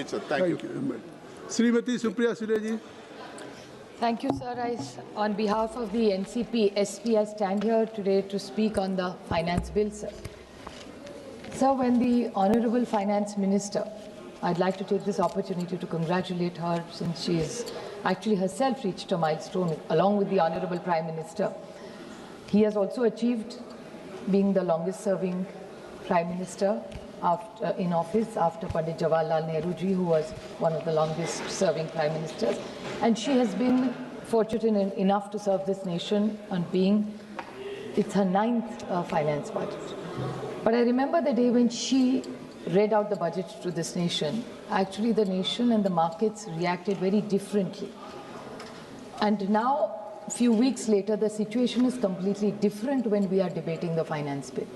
speech, sir. Thank you. Srimati Supriya Sule ji. Thank you, sir. On behalf of the NCP SP, I stand here today to speak on the finance bill, sir. Sir, when the Honorable Finance Minister, I'd like to take this opportunity to congratulate her since she has actually herself reached a milestone along with the Honorable Prime Minister. He has also achieved being the longest serving Prime Minister in office after Pandit Jawaharlal Nehru ji, who was one of the longest serving Prime Ministers. And she has been fortunate enough to serve this nation on being, it's her 9th finance budget. But I remember the day when she read out the budget to this nation. Actually, the nation and the markets reacted very differently. And now, a few weeks later, the situation is completely different when we are debating the finance bill.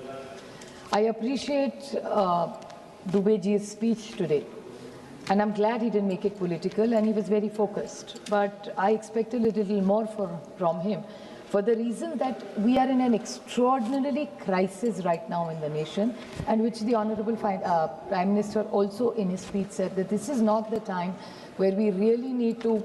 I appreciate Dubey ji's speech today. And I'm glad he didn't make it political and he was very focused. But I expected a little more from him for the reason that we are in an extraordinarily crisis right now in the nation, and which the Honorable Prime Minister also in his speech said that this is not the time where we really need to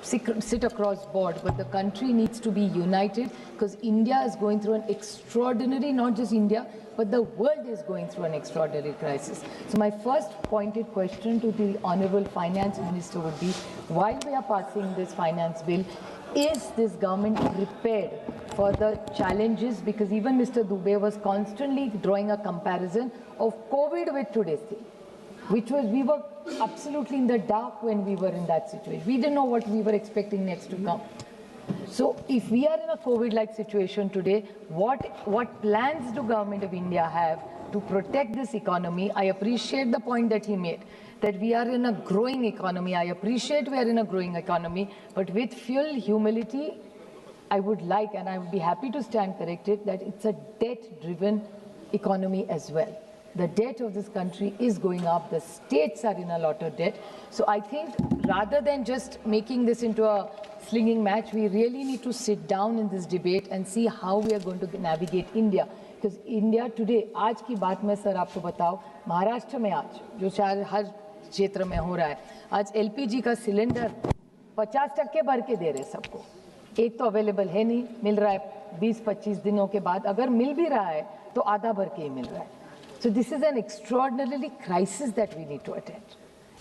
sit across board, but the country needs to be united because India is going through an extraordinary, not just India, but the world is going through an extraordinary crisis. So my first pointed question to the Honorable Finance Minister would be, while we are passing this finance bill, is this government prepared for the challenges? Because even Mr. Dubey was constantly drawing a comparison of COVID with today's thing, which was, we were absolutely in the dark when we were in that situation. We didn't know what we were expecting next to come. So if we are in a COVID-like situation today, what plans do Government of India have to protect this economy? I appreciate the point that he made, that we are in a growing economy. I appreciate we are in a growing economy, but with full humility, I would like, and I would be happy to stand corrected, that it's a debt-driven economy as well. The debt of this country is going up. The states are in a lot of debt. So I think rather than just making this into a slinging match, we really need to sit down in this debate and see how we are going to navigate India. Because India today, आज की बात मैं sir आपको बताऊं, महाराष्ट्र में आज जो शायद हर क्षेत्र में हो रहा है, आज LPG का सिलेंडर 50% भर के दे रहे सबको. एक तो अवेलेबल है नहीं, मिल रहा है 20-25 दिनों के बाद. अगर मिल भी रहा है तो आधा भर के ही मिल रहा है. So this is an extraordinarily crisis that we need to attend.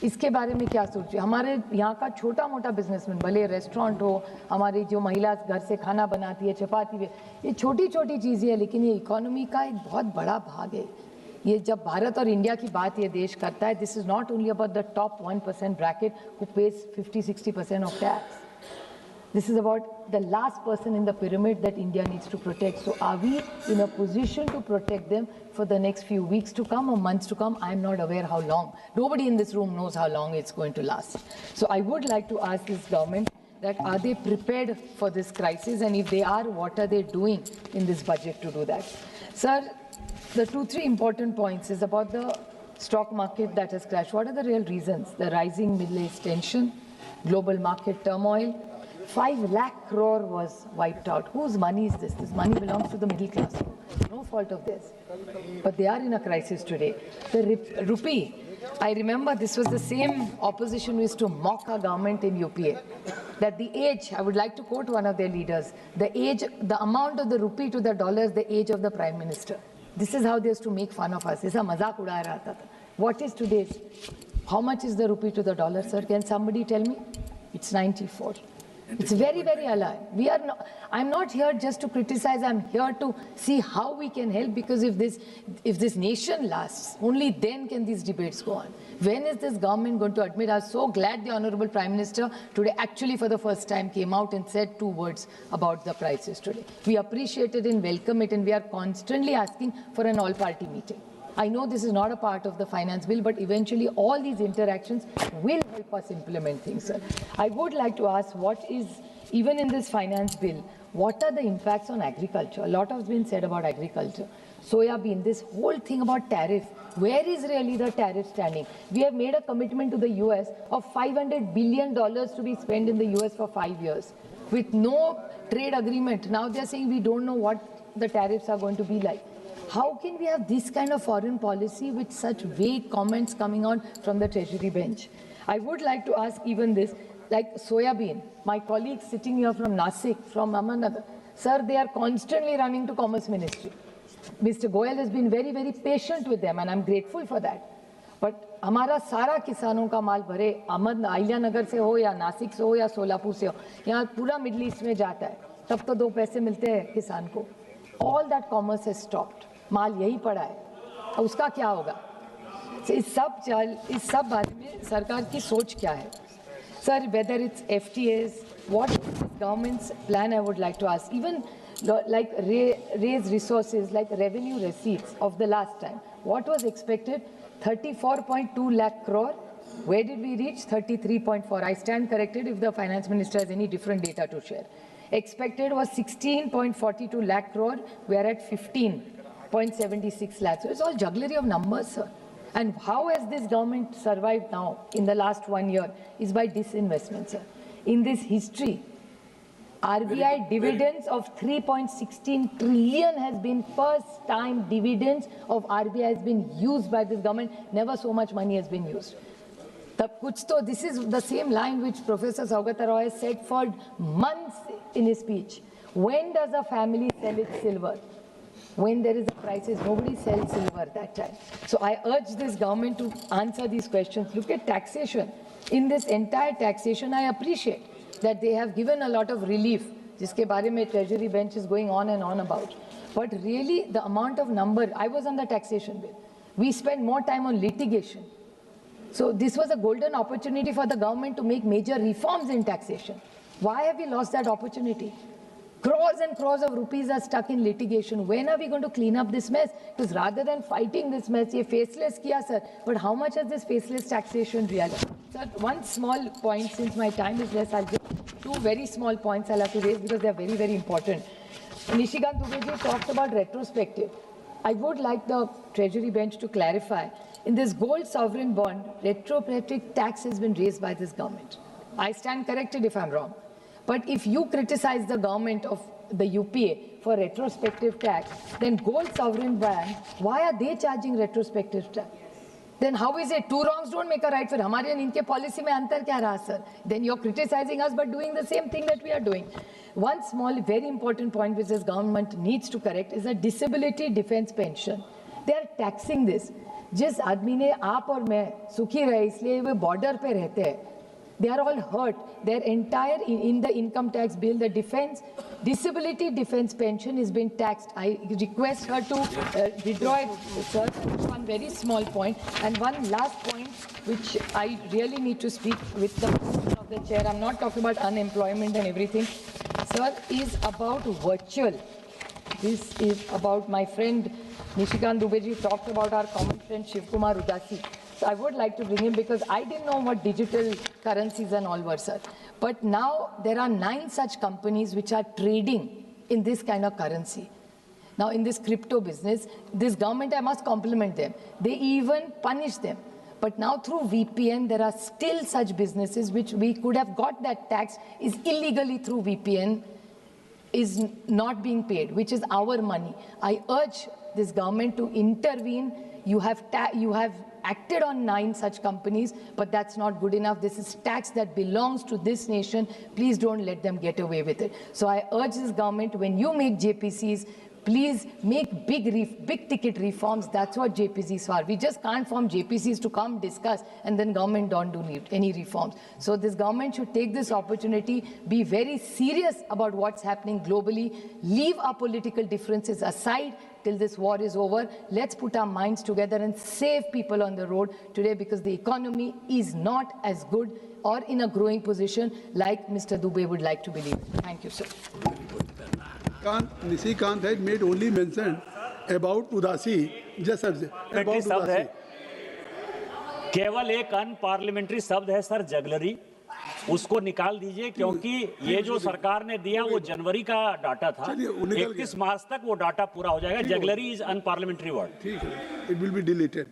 इसके बारे में क्या सोचिए? हमारे यहाँ का छोटा मोटा बिजनेसमैन, भले रेस्टोरेंट हो, हमारी जो महिला घर से खाना बनाती है, चपाती है, ये छोटी छोटी चीज़ें हैं, लेकिन ये इकोनॉमी का एक बहुत बड़ा भाग है. ये जब भारत और इंडिया की बात ये देश करता है, this is not only about the top 1% bracket who page 50-60% of tax. This is about the last person in the pyramid that India needs to protect. So are we in a position to protect them for the next few weeks to come or months to come? I'm not aware how long. Nobody in this room knows how long it's going to last. So I would like to ask this government that are they prepared for this crisis? And if they are, what are they doing in this budget to do that? Sir, the 2-3 important points is about the stock market that has crashed. What are the real reasons? The rising Middle East tension, global market turmoil. 5 lakh crore was wiped out. Whose money is this? This money belongs to the middle class. No fault of theirs. But they are in a crisis today. The rupee, I remember this was the same opposition used to mock our government in UPA. That the age, I would like to quote one of their leaders, the age, the amount of the rupee to the dollar is the age of the Prime Minister. This is how they used to make fun of us. This is mazak udaya raha tha. What is today's? How much is the rupee to the dollar, sir? Can somebody tell me? It's 94. It's very, very alive. I'm not here just to criticize. I'm here to see how we can help, because if this nation lasts, only then can these debates go on. When is this government going to admit? I was so glad the Honorable Prime Minister today actually for the first time came out and said 2 words about the crisis today. We appreciate it and welcome it, and we are constantly asking for an all-party meeting. I know this is not a part of the finance bill, but eventually all these interactions will help us implement things, sir. I would like to ask, what is, even in this finance bill, what are the impacts on agriculture? A lot has been said about agriculture. Soya bean, this whole thing about tariff, where is really the tariff standing? We have made a commitment to the US of $500 billion to be spent in the US for 5 years with no trade agreement. Now they're saying we don't know what the tariffs are going to be like. how can we have this kind of foreign policy with such vague comments coming out from the Treasury bench? I would like to ask even this, like soybean, my colleagues sitting here from Nasik, from Ahmednagar, sir, they are constantly running to Commerce Ministry. Mr. Goyal has been very, very patient with them and I'm grateful for that. But हमारा सारा किसानों का माल भरे अहिल्यानगर से हो या नासिक से हो या सोलापुर से हो, यहाँ पूरा मिडिल ईस्ट में जाता है, तब तो 2 पैसे मिलते हैं किसान को. All that commerce has stopped. माल यही पड़ा है, उसका क्या होगा? इस सब बारे में सरकार की सोच क्या है? Sir, whether it's FTAs, what is this government's plan, I would like to ask. Even like raise resources, like revenue receipts of the last time. What was expected? 34.2 lakh crore. Where did we reach? 33.4. I stand corrected if the finance minister has any different data to share. Expected was 16.42 lakh crore. We are at 15.76 lakhs. So it's all jugglery of numbers, sir. And how has this government survived now in the last 1 year is by disinvestment, sir. In this history, RBI dividends of 3.16 trillion has been first time dividends of RBI has been used by this government. Never so much money has been used. This is the same line which Professor Saugata Roy said for months in his speech. When does a family sell its silver? When there is a crisis, nobody sells silver that time. So I urge this government to answer these questions. Look at taxation. In this entire taxation, I appreciate that they have given a lot of relief, jiske baare mein Treasury bench is going on and on about. But really, the amount of number, I was on the taxation bill. We spent more time on litigation. So this was a golden opportunity for the government to make major reforms in taxation. Why have we lost that opportunity? Crores and crores of rupees are stuck in litigation. When are we going to clean up this mess? Because rather than fighting this mess, ye faceless kiya, sir. But how much has this faceless taxation realized? Sir, one small point, since my time is less, I'll just 2 very small points I'll have to raise because they're very, very important. Nishikant Dubey talked about retrospective. I would like the Treasury bench to clarify. In this gold sovereign bond, retrospective tax has been raised by this government. I stand corrected if I'm wrong. But if you criticize the government of the UPA for retrospective tax, then gold sovereign bond, why are they charging retrospective tax? Then how is it? 2 wrongs don't make a right. For हमारे और इनके policy में अंतर क्या रहा, sir? Then you're criticizing us but doing the same thing that we are doing. One small, very important point which this government needs to correct is a disability defense pension. They are taxing this. जिस आदमी ने आप और मैं सुखी रहे इसलिए वे border पे रहते हैं. They are all hurt. Their entire, in the income tax bill, the disability defense pension has been taxed. I request her to withdraw it, sir. One very small point. And one last point, which I really need to speak with the permission of the chair. I'm not talking about unemployment and everything. Sir, is about virtual. This is about my friend Nishikant Dubey talked about our common friend Shiv Kumar Udasi. So I would like to bring him because I didn't know what digital currencies and all were, sir. But now there are 9 such companies which are trading in this kind of currency. Now in this crypto business, this government, I must compliment them. They even punish them. But now through VPN, there are still such businesses which we could have got that tax is illegally through VPN is not being paid, which is our money. I urge this government to intervene. You have acted on 9 such companies, but that's not good enough. This is tax that belongs to this nation. Please don't let them get away with it. So I urge this government, when you make JPCs, please make big ticket reforms. That's what JPCs are. We just can't form JPCs to come discuss and then government don't do any reforms. So this government should take this opportunity, be very serious about what's happening globally, leave our political differences aside till this war is over. Let's put our minds together and save people on the road today because the economy is not as good or in a growing position like Mr. Dubey would like to believe. Thank you, sir. Nishikant had made only mention about Udasi, just about Udasi. केवल एक unparliamentary शब्द है sir, jugglery. उसको निकाल दीजिए क्योंकि ये जो सरकार ने दिया वो जनवरी का डाटा था. 31 मार्च तक वो डाटा पूरा हो जाएगा. Jugglery is unparliamentary word. ठीक है, it will be deleted.